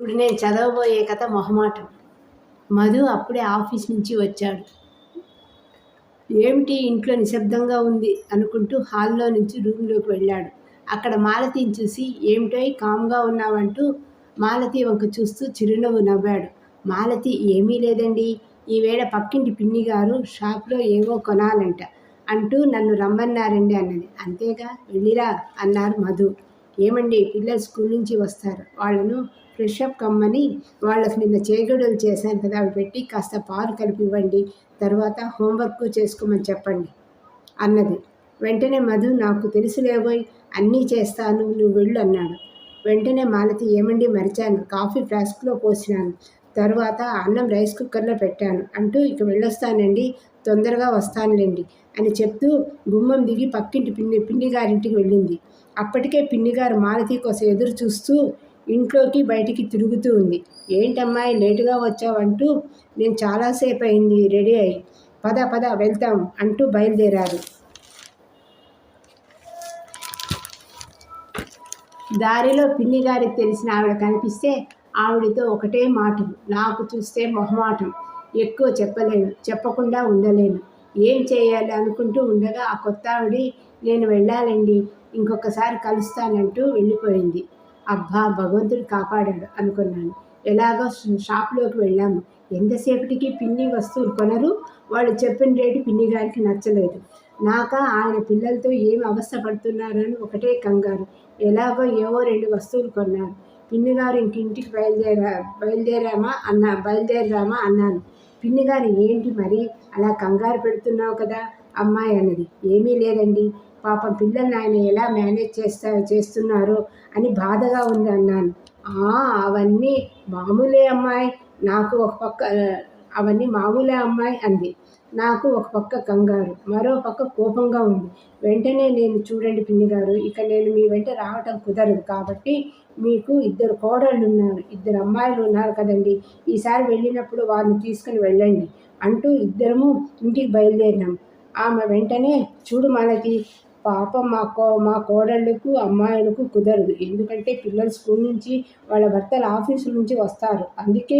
ఇప్పుడు నేను చదవబోయే కథ మొహమాటం. మధు అప్పుడే ఆఫీస్ నుంచి వచ్చాడు. ఏమిటి ఇంట్లో నిశ్శబ్దంగా ఉంది అనుకుంటూ హాల్లో నుంచి రూమ్లోకి వెళ్ళాడు. అక్కడ మాలతిని చూసి ఏమిటోయ్ కామ్గా ఉన్నావంటూ మాలతి వంక చూస్తూ చిరునవ్వు నవ్వాడు. మాలతి ఏమీ లేదండి, ఈవేళ పక్కింటి పిన్ని గారు షాప్లో ఏవో కొనాలంట అంటూ నన్ను రమ్మన్నారండి అన్నది. అంతేగా వెళ్ళిరా అన్నారు మధు. ఏమండి పిల్లలు స్కూల్ నుంచి వస్తారు, వాళ్ళను ఫ్రెషప్ కమ్మని వాళ్ళకి నిన్న చేగడులు చేశాను కదా, అవి పెట్టి కాస్త పాలు కలిపి ఇవ్వండి, తర్వాత హోంవర్క్ చేసుకోమని చెప్పండి అన్నది. వెంటనే మధు నాకు తెలుసులేబోయ్, అన్నీ చేస్తాను, నువ్వు వెళ్ళు అన్నాడు. వెంటనే మాలతి ఏమండి మరిచాను, కాఫీ ఫ్లాస్క్లో పోసినాను, తర్వాత అన్నం రైస్ కుక్కర్లో పెట్టాను అంటూ ఇక వెళ్ళొస్తానండి, తొందరగా వస్తానులేండి అని చెప్తూ గుమ్మం దిగి పక్కింటి పిన్ని గారింటికి వెళ్ళింది. అప్పటికే పిన్నిగారు మాలతి కోసం ఎదురు చూస్తూ ఇంట్లోకి బయటికి తిరుగుతూ ఉంది. ఏంటమ్మాయి లేటుగా వచ్చావంటూ, నేను చాలాసేపు అయింది రెడీ అయ్యి, పద పద వెళ్తాం అంటూ బయలుదేరారు. దారిలో పిన్ని గారికి తెలిసిన ఆవిడ కనిపిస్తే ఆవిడతో ఒకటే మాటలు. నాకు చూస్తే మొహమాటం, ఎక్కువ చెప్పలేను, చెప్పకుండా ఉండలేను, ఏం చేయాలి అనుకుంటూ ఉండగా ఆ కొత్త ఆవిడ నేను వెళ్ళాలండి, ఇంకొకసారి కలుస్తానంటూ వెళ్ళిపోయింది. అబ్బా భగవంతుడు కాపాడాడు అనుకున్నాను. ఎలాగో షాప్లోకి వెళ్ళాము. ఎంతసేపటికి పిన్ని వస్తువులు కొనరు, వాళ్ళు చెప్పిన రేటు పిన్ని గారికి నచ్చలేదు. నాక ఆయన పిల్లలతో ఏమి అవస్థ పడుతున్నారని ఒకటే కంగారు. ఎలాగో ఏవో 2 వస్తువులు కొన్నారు. పిన్ని గారు ఇంటికి బయలుదేరామా అన్నాను. పిన్ని గారు ఏంటి మరి అలా కంగారు పెడుతున్నావు కదా అమ్మాయి అన్నది. ఏమీ లేదండి, పాపం పిల్లల్ని ఆయన ఎలా మేనేజ్ చేస్తున్నారో అని బాధగా ఉంది అన్నాను. అవన్నీ మామూలే అమ్మాయి, నాకు ఒక పక్క అవన్నీ మామూలే అమ్మాయి అంది. నాకు ఒక పక్క కంగారు, మరో పక్క కోపంగా ఉంది. వెంటనే నేను చూడండి పిన్ని గారు, ఇక నేను మీ వెంట రావటం కుదరదు, కాబట్టి మీకు 2 కోడళ్ళు ఉన్నారు, 2 అమ్మాయిలు ఉన్నారు కదండి, ఈసారి వెళ్ళినప్పుడు వారిని తీసుకుని వెళ్ళండి అంటూ ఇద్దరము ఇంటికి బయలుదేరినాం. ఆమె వెంటనే చూడు మాలతి, పాపం మా కోడళ్ళకు అమ్మాయిలకు కుదరదు, ఎందుకంటే పిల్లలు స్కూల్ నుంచి వాళ్ళ భర్తల ఆఫీసుల నుంచి వస్తారు, అందుకే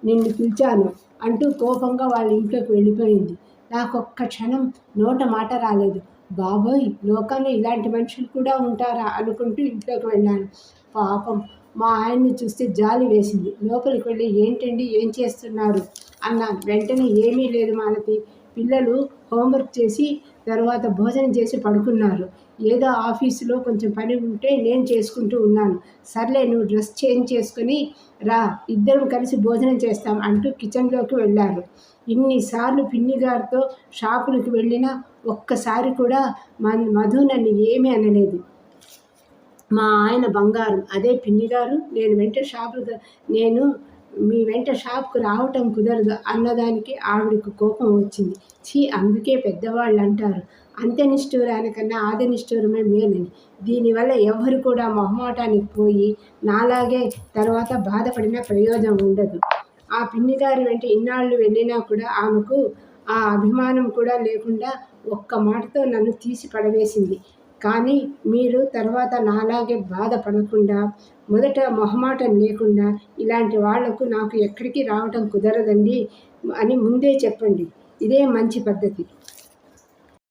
నిన్ను పిలిచాను అంటూ కోపంగా వాళ్ళ ఇంట్లోకి వెళ్ళిపోయింది. నాకు ఒక్క క్షణం నోట మాట రాలేదు. బాబోయ్, లోకంలో ఇలాంటి మనుషులు కూడా ఉంటారా అనుకుంటూ ఇంట్లోకి వెళ్ళాను. పాపం మా ఆయన్ని చూస్తే జాలి వేసింది. లోపలికి వెళ్ళి ఏంటండి ఏం చేస్తున్నారు అన్నాను. వెంటనే ఏమీ లేదు మాలతి, పిల్లలు హోంవర్క్ చేసి తర్వాత భోజనం చేసి పడుకున్నారు, ఏదో ఆఫీసులో కొంచెం పని ఉంటే నేను చేసుకుంటూ ఉన్నాను, సర్లే నువ్వు డ్రెస్ చేంజ్ చేసుకుని రా, ఇద్దరం కలిసి భోజనం చేస్తాం అంటూ కిచెన్లోకి వెళ్ళారు. ఇన్నిసార్లు పిన్ని గారితో షాపులకు వెళ్ళినా ఒక్కసారి కూడా మధు నన్ను ఏమీ అనలేదు. మా ఆయన బంగారం, అదే పిన్ని గారు నేను మీ వెంట షాప్కు రావటం కుదరదు అన్నదానికి ఆవిడకు కోపం వచ్చింది. అందుకే పెద్దవాళ్ళు అంటారు, అంత్యనిష్ఠూరానికన్నా ఆదినిష్ఠూరమే మేలని. దీనివల్ల ఎవరు కూడా మొహమాటానికి పోయి నాలాగే తర్వాత బాధపడిన ప్రయోజనం ఉండదు. ఆ పిన్నిగారి వెంట ఇన్నాళ్ళు వెళ్ళినా కూడా ఆమెకు ఆ అభిమానం కూడా లేకుండా ఒక్క మాటతో నన్ను తీసి పడవేసింది. కానీ మీరు తర్వాత నాలాగే బాధపడకుండా, మొదట మొహమాటం లేకుండా, ఇలాంటి వాళ్లకు నాకు ఎక్కడికి రావటం కుదరదండి అని ముందే చెప్పండి, ఇదే మంచి పద్ధతి.